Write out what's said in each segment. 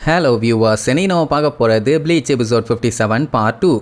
Hello viewers, இன்னைக்கு நம்ம பார்க்க போறது Bleach episode 57 part 2.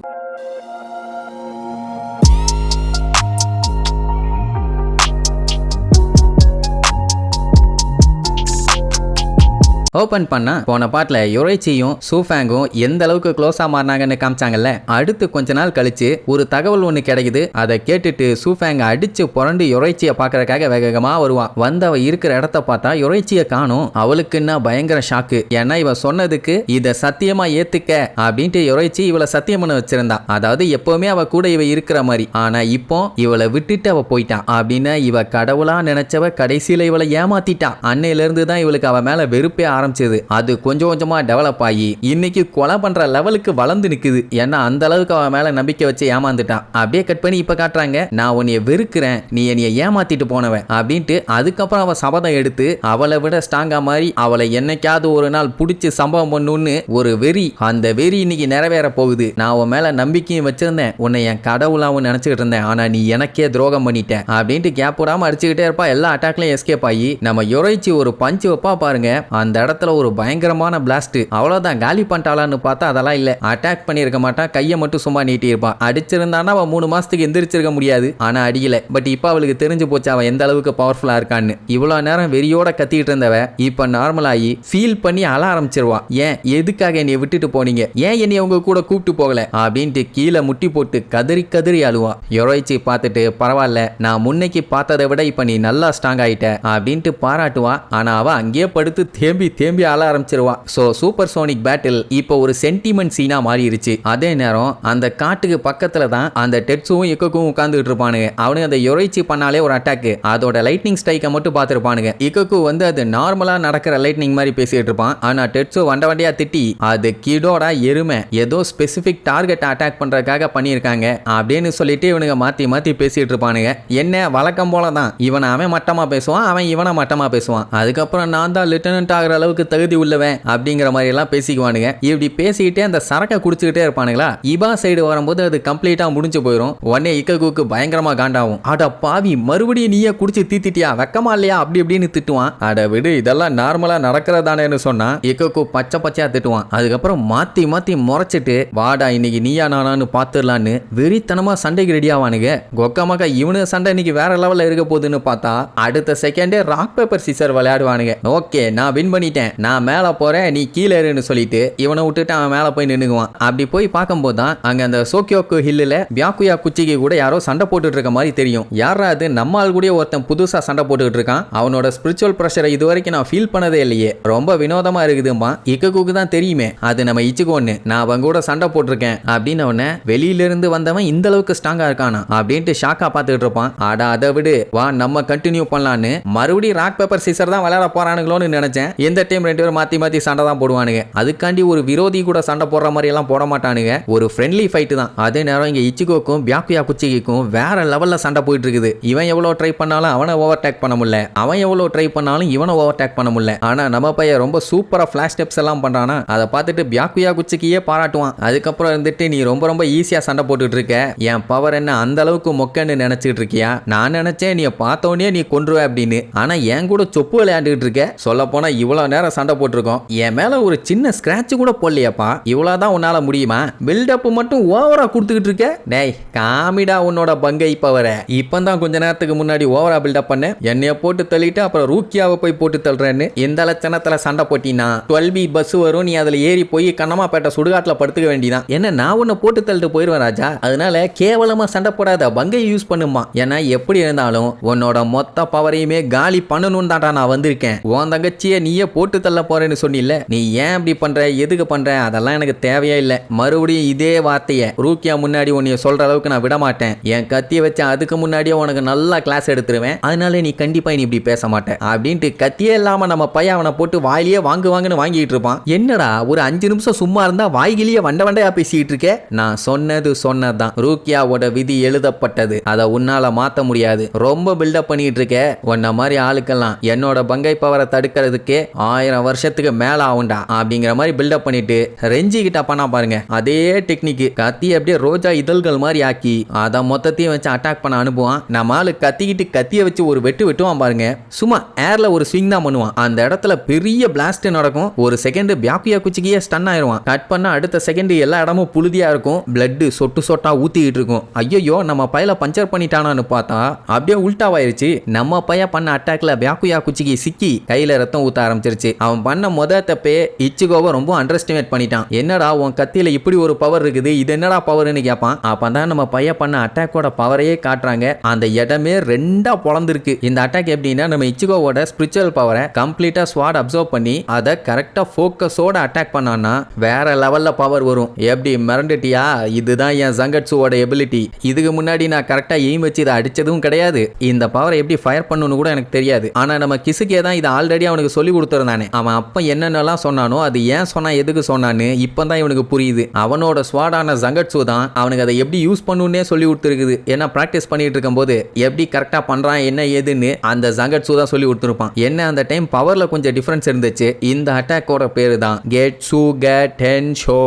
ஓபன் பண்ணா போன பாட்டில் யுரைச்சியும் சூஃபேங்கும் எந்த அளவுக்கு க்ளோஸா மாறினாங்கன்னு காமிச்சாங்கல்ல. அடுத்து கொஞ்ச நாள் கழிச்சு ஒரு தகவல் ஒன்று கிடைக்குது. அதை கேட்டுட்டு சூஃபேங் அடிச்சு புரண்டு யுரைச்சியை பார்க்கறதுக்காக வேகமா வருவான். வந்தவ இருக்கிற இடத்த பார்த்தா யுரைச்சியை காணும். அவளுக்குன்னா பயங்கர ஷாக்கு. ஏன்னா இவ சொன்னதுக்கு இதை சத்தியமா ஏத்துக்க அப்படின்ட்டு யுரைச்சி இவளை சத்தியம் பண்ண வச்சிருந்தா. அதாவது எப்பவுமே அவ கூட இவ இருக்கிற மாதிரி. ஆனா இப்போ இவளை விட்டுட்டு அவ போயிட்டான் அப்படின்னு இவ கடவுளா நினைச்சவ கடைசியில இவளை ஏமாத்திட்டான். அன்னையில இருந்து தான் இவளுக்கு அவ மேல வெறுப்பே ஆரம்பிச்சது. அது கொஞ்சம் கொஞ்சமா டெவலப் ஆகி இன்னைக்கு கொலை பண்ற லெவலுக்கு வளர்ந்து நிக்குது. ஏன்னா அந்த அளவுக்கு அவன் மேல நம்பிக்கை வச்சு ஏமாந்துட்டான். அப்படியே கட் பண்ணி இப்ப காட்டுறாங்க, நான் உன்னைய வெறுக்கிறேன், நீ என்னைய ஏமாத்திட்டு போனவன் அப்படின்ட்டு. அதுக்கப்புறம் அவ சபதம் எடுத்து அவளை விட ஸ்ட்ராங்கா மாதிரி அவளை என்னைக்காவது ஒரு நாள் பிடிச்சி சம்பவம் பண்ணுன்னு ஒரு வெறி. அந்த வெறி இன்னைக்கு நிறைவேற போகுது. நான் உன் மேல நம்பிக்கையும் வச்சிருந்தேன், உன்னை என் கடவுளாவும் நினைச்சுக்கிட்டு இருந்தேன், ஆனா நீ எனக்கே துரோகம் பண்ணிட்ட அப்படின்ட்டு கேப் விடாம அடிச்சுக்கிட்டே இருப்பா. எல்லா அட்டாக்லயும் எஸ்கேப் ஆகி நம்ம யுரைச்சி ஒரு பஞ்சு வைப்பா பாருங்க. அந்த இடத்துல ஒரு பயங்கரமான பிளாஸ்ட். அவ்வளவுதான், காலி பண்ணிட்டாளான்னு பார்த்தா அதெல்லாம் இல்ல. அட்டாக் பண்ணிருக்க மாட்டா, கையை மட்டும் சும்மா நீட்டி இருப்பா. அடிச்சிருந்தானா அவன் 3 மாசத்துக்கு எந்திரிச்சிருக்க முடியாது. ஆனா அடிக்கல. பட் இப்ப அவளுக்கு தெரிஞ்சு போச்சு அவன் எந்த அளவுக்கு பவர்ஃபுல்லா இருக்கான்னு. இவ்வளவு நேரம் வெறியோட கத்திட்டு இருந்தவ இப்ப நார்மல் ஆகி ஃபீல் பண்ணி அழ ஆரம்பிச்சிருவா. ஏன் எதுக்காக என்னைய விட்டுட்டு போனீங்க, ஏன் என்னைய உங்க கூட கூப்பிட்டு போகல அப்படின்ட்டு கீழே முட்டி போட்டு கதறி கதறி அழுவா. யுரைச்சி பார்த்துட்டு பரவாயில்ல, நான் முன்னைக்கு பார்த்ததை விட இப்ப நீ நல்லா ஸ்ட்ராங் ஆயிட்ட அப்படின்ட்டு பாராட்டுவா. ஆனா அவ அங்கேயே படுத்து தேம்பி தேம்பி ஆள ஆரம்பிச்சிருவா. சோ சூப்பர் சோனிக் பேட்டில் இப்போ ஒரு சென்டிமெண்ட் சீனா மாறிடுச்சு. அதே நேரம் அந்த காட்டுக்கு பக்கத்துல தான் அந்த டெட்சுவும் இக்கோக்கும் உட்கார்ந்துட்டு இருப்பானுங்க. அவனுக்கு அந்த யுரைச்சி பண்ணாலே ஒரு அட்டாக், அதோட லைட்னிங் ஸ்ட்ரைக்கை மட்டும் பார்த்துருப்பானுங்க. இக்கோக்கு வந்து அது நார்மலா நடக்கிற லைட்னிங் மாதிரி பேசிட்டு இருப்பான். ஆனா டெட்சு வண்ட வண்டியா திட்டி அது கிடோட எருமை ஏதோ ஸ்பெசிபிக் டார்கெட் அட்டாக் பண்றதுக்காக பண்ணியிருக்காங்க அப்படின்னு சொல்லிட்டு இவனுங்க மாத்தி மாத்தி பேசிட்டு இருப்பானுங்க. என்ன வழக்கம் போலதான், இவன் அவன் மட்டமா பேசுவான், அவன் இவனை மட்டமா பேசுவான். அதுக்கப்புறம் நான் தான் லிeutenant ஆகிற அளவுக்கு தகுதி உள்ளவன் அப்படிங்கிற மாதிரி எல்லாம் பேசிக்குவானுங்க. இப்படி பேசிக்கிட்டே அந்த சரக்கை குடிச்சுக்கிட்டே இருப்பானுங்களா. இபா சைடு வரும்போது அது கம்ப்ளீட்டா முடிஞ்சு போயிடும். உடனே இக்ககுக்கு பயங்கரமா காண்டாகும். அட பாவி, மறுபடியும் நீயே குடிச்சு தீத்திட்டியா, வெக்கமா இல்லையா அப்படி இப்படின்னு திட்டுவான். அட விடு, இதெல்லாம் நார்மலா நடக்கிறதானேன்னு சொன்னா இக்ககு பச்சை பச்சையா திட்டுவான். அதுக்கப்புறம் மாத்தி மாத்தி முறைச்சிட்டு வாடா இன்னைக்கு நீயா நானான்னு பாத்துடலான்னு வெறித்தனமா சண்டைக்கு ரெடி ஆவானுங்க. கொக்கமாக இவனு சண்டை இன்னைக்கு வேற லெவல்ல இருக்க போகுதுன்னு பார்த்தா அடுத்த செகண்டே ராக் பேப்பர் சீசர் விளையாடுவானுங்க. ஓகே, நான் வின் பண்ணிட்டேன், நான் மேல போறேன், நீ கீழே இருன்னு சொல்லிட்டு இவனை விட்டுட்டு அவன் மேல போய் நின்னுக்குவான். அப்படி போய் பார்க்கும்போது தான் அங்க அந்த சோக்கியோக்கு ஹில்லுல பியாக்குயா குச்சிக்கு கூட யாரோ சண்டை போட்டுட்டு இருக்க மாதிரி தெரியும். யாரா அது, நம்ம ஆள் கூட ஒருத்தன் புதுசா சண்டை போட்டுக்கிட்டு இருக்கான். அவனோட ஸ்பிரிச்சுவல் பிரஷரை இது வரைக்கும் நான் ஃபீல் பண்ணதே இல்லையே, ரொம்ப வினோதமா இருக்குதுமா. இக்ககுக்கு தான் தெரியுமே அது நம்ம இச்சுக்கோன்னு, நான் அவன் கூட சண்டை போட்டிருக்கேன் அப்படின்னு. அவனை வெளியில இருந்து வந்தவன் இந்த அளவுக்கு ஸ்ட்ராங்கா இருக்கானா அப்படின்ட்டு ஷாக்கா பார்த்துட்டு இருப்பான். ஆடா அதை விடு, வா நம்ம கண்டினியூ பண்ணலான்னு மறுபடியும் ராக் பேப்பர் சீசர் தான் விளையாட போறானுங்களோன்னு நினைச்சேன். எந்த டைம் 2 பேரும் மாத்தி மாத்தி சண்டை தான் போடுவானுங்க. அதுக்காண்டி ஒரு விரோதி கூட சண்டை போடுற மாதிரி எல்லாம் போட மாட்டானுங்க. ஒரு ஃப்ரெண்ட்லி ஃபைட் தான். அதே நேரம் இங்க இச்சிகோக்கும் பியாக்குயா குச்சிக்கும் வேற லெவல்ல சண்டை போயிட்டு இருக்குது. இவன் எவ்வளவு ட்ரை பண்ணாலும் அவனை ஓவர்டேக் பண்ண முடியல, அவன் எவ்வளவு ட்ரை பண்ணாலும் இவனை ஓவர்டேக் பண்ண முடியல. ஆனா நம்ம பையன் ரொம்ப சூப்பரா ஃபிளாஷ் ஸ்டெப்ஸ் எல்லாம் பண்றானா. அதை பார்த்துட்டு பியாக்குயா குச்சிக்கியே பாராட்டுவான். அதுக்கப்புறம் இருந்துட்டு நீ ரொம்ப ரொம்ப ஈஸியா சண்டை போட்டுட்டு இருக்க, என் பவர் என்ன அந்த அளவுக்கு மொக்கன்னு நினைச்சிட்டு இருக்கியா, நான் நினைச்சேன் நீ பார்த்தோன்னே நீ கொன்றுவ அப்படின்னு. ஆனா என் கூட சொப்பு விளையாண்டுட்டு இருக்க. சொல்ல போனா இவ்வளவு நேரம் சண்டை போட்டிருக்கோம், என் மேல ஒரு சின்ன ஸ்கிராட்ச் கூட போடலையாப்பா, இவ்வளவுதான் உன்னால முடியுமா, பில்டப் மட்டும் ஓவரா கொடுத்துக்கிட்டு இருக்க. டேய் காமிடா உன்னோட பங்கை பவர. இப்பதான் கொஞ்ச நேரத்துக்கு முன்னாடி ஓவரா பில்டப் பண்ண, என்னைய போட்டு தள்ளிட்டு அப்புறம் ரூக்கியாவை போய் போட்டு தள்ளுறேன்னு இந்த லட்சணத்துல சண்டை போட்டினா 12B பஸ் வரும், நீ அதுல ஏறி போய் கண்ணமாப்பேட்டை சுடுகாட்டுல படுத்துக்க வேண்டியதான். என்ன நான் உன்னை போட்டு தள்ளிட்டு போயிருவேன் ராஜா, அதனால கேவலமா சண்டை போடாத, பங்கை யூஸ் பண்ணுமா. ஏன்னா எப்படி இருந்தாலும் உன்னோட மொத்த பவரையுமே காலி பண்ணணும் தான்டா நான் வந்திருக்கேன். உன் தங்கச்சியை நீயே போட்டு தள்ள போறேன்னு சொன்னில்ல, நீ ஏன் இப்படி பண்ற, எதுக்கு பண்ற, அதெல்லாம் எனக்கு தேவையே இல்லை. மறுபடியும் இதே வார்த்தையை ரூக்கியா முன்னாடி உன்னைய சொல்ற அளவுக்கு நான் விட மாட்டேன். என் கத்தியை வச்சு அதுக்கு முன்னாடியே உனக்கு நல்லா கிளாஸ் எடுத்துருவேன், அதனால நீ கண்டிப்பா நீ இப்படி பேச மாட்டேன் அப்படின்ட்டு கத்தியே இல்லாம நம்ம பையன் அவனை போட்டு வாயிலேயே வாங்குன்னு வாங்கிட்டு இருப்பான். என்னடா ஒரு 5 நிமிஷம் சும்மா இருந்தா வாய்கிலேயே வண்ட வண்டையா பேசிட்டு இருக்க. நான் சொன்னதுதான், ரூக்கியாவோட விதி எழுதப்பட்டது, அதை உன்னால மாத்த முடியாது. ரொம்ப பில்டப் பண்ணிட்டு இருக்க. உன்ன மாதிரி ஆளுக்கெல்லாம் என்னோட பங்கை பவரை தடுக்கிறதுக்கே 1000 வருஷத்துக்கு மேல ஆகும்டா அப்படிங்கிற மாதிரி பில்டப் பண்ணிட்டு ரெஞ்சி கிட்ட பண்ணா பாருங்க அதே டெக்னிக். கத்தி அப்படியே ரோஜா இதழ்கள் மாதிரி ஆக்கி அதை மொத்தத்தையும் வச்சு அட்டாக் பண்ண அனுப்புவான். நம்ம ஆளு கத்திக்கிட்டு கத்திய வச்சு ஒரு வெட்டுவான் பாருங்க. சும்மா ஏர்ல ஒரு ஸ்விங் தான் பண்ணுவான். அந்த இடத்துல பெரிய பிளாஸ்ட் நடக்கும். ஒரு செகண்ட் பியாக்குயா குச்சிக்கியே ஸ்டன் ஆயிருவான். கட் பண்ண அடுத்த செகண்ட் எல்லா இடமும் புழுதியா இருக்கும். பிளட் சொட்டு சொட்டா ஊத்திக்கிட்டு இருக்கும். ஐயோ நம்ம பையில பஞ்சர் பண்ணிட்டானான்னு பார்த்தா அப்படியே உல்டாவாயிருச்சு. நம்ம பைய பண்ண அட்டாக்ல பியாக்குயா குச்சிக்கு சிக்கி கையில ரத்தம் ஊத்த ஆரம்பிச்சிருச்சு. அவன் பண்ண தப்பே இச்சிகோவை ரொம்ப அண்டர் எஸ்டிமேட் பண்ணிட்டான். என்னடா உன் கத்தியில இப்படி ஒரு பவர் இருக்குது, இது என்னடா பவர்னு கேட்பான். அப்பதான் நம்ம பைய பண்ண அட்டாக்கோட பவரையே காட்டுறாங்க. அந்த இடமே ரெண்டா பொளந்திருக்கு. இந்த அட்டாக் எப்படின்னா நம்ம இச்சிகோவோட ஸ்பிரிச்சுவல் பவரை கம்ப்ளீட்டா ஸ்வாட் அப்சர்வ் பண்ணி அதை கரெக்டா ஃபோக்கஸோட அட்டாக் பண்ணான்னா வேற லெவல்ல பவர் வரும். எப்படி மிரண்டுட்டியா? இதுதான் என் ஜங்கட்சுவோட எபிலிட்டி. இதுக்கு முன்னாடி நான் கரெக்டா எய்ம் வச்சு இதை அடிச்சதும் கிடையாது. இந்த பவரை எப்படி ஃபயர் பண்ணணும்னு கூட எனக்கு தெரியாது. ஆனா நம்ம கிசுக்கே தான் இதை ஆல்ரெடி அவனுக்கு சொல்லி கொடுத்துருந்தானே. அவன் அப்ப என்னென்னலாம் சொன்னானோ அது ஏன் சொன்னா எதுக்கு சொன்னான்னு இப்பதான் இவனுக்கு புரியுது. அவனோட ஸ்வாடான ஜங்கட்சு தான் அவனுக்கு அதை எப்படி யூஸ் பண்ணுன்னே சொல்லி கொடுத்துருக்குது. ஏன்னா பிராக்டிஸ் பண்ணிட்டு இருக்கும் போது எப்படி கரெக்டா பண்றான் என்ன ஏதுன்னு அந்த ஜங்கட்சு தான் சொல்லி கொடுத்துருப்பான். என்ன அந்த டைம் பவர்ல கொஞ்சம் டிஃபரன்ஸ் இருந்துச்சு. இந்த அட்டாக்கோட பேரு தான் கெட்சுகடென்ஷோ.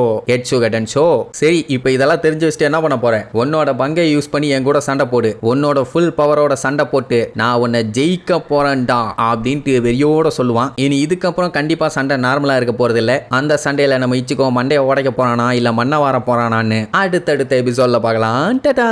சரி இப்போ இதெல்லாம் தெரிஞ்சு வச்சுட்டு என்ன பண்ண போறேன்? உன்னோட பங்கை யூஸ் பண்ணி என் கூட சண்டை போடு. உன்னோட ஃபுல் பவரோட சண்டை போட்டு நான் உன்னை ஜெயிக்க போறேன்டா அப்படின்ட்டு வெறியோட சொல்லுவான். இனி இதுக்கப்புறம் கண்டிப்பா சண்டை நார்மலா இருக்க போறது இல்ல. அந்த சண்டையில நம்ம இச்சிக்கோ மண்டையை உடைக்க போறானா இல்ல மண்ணை வார போறானான்னு அடுத்தடுத்த எபிசோட்ல பார்க்கலாம். டடா.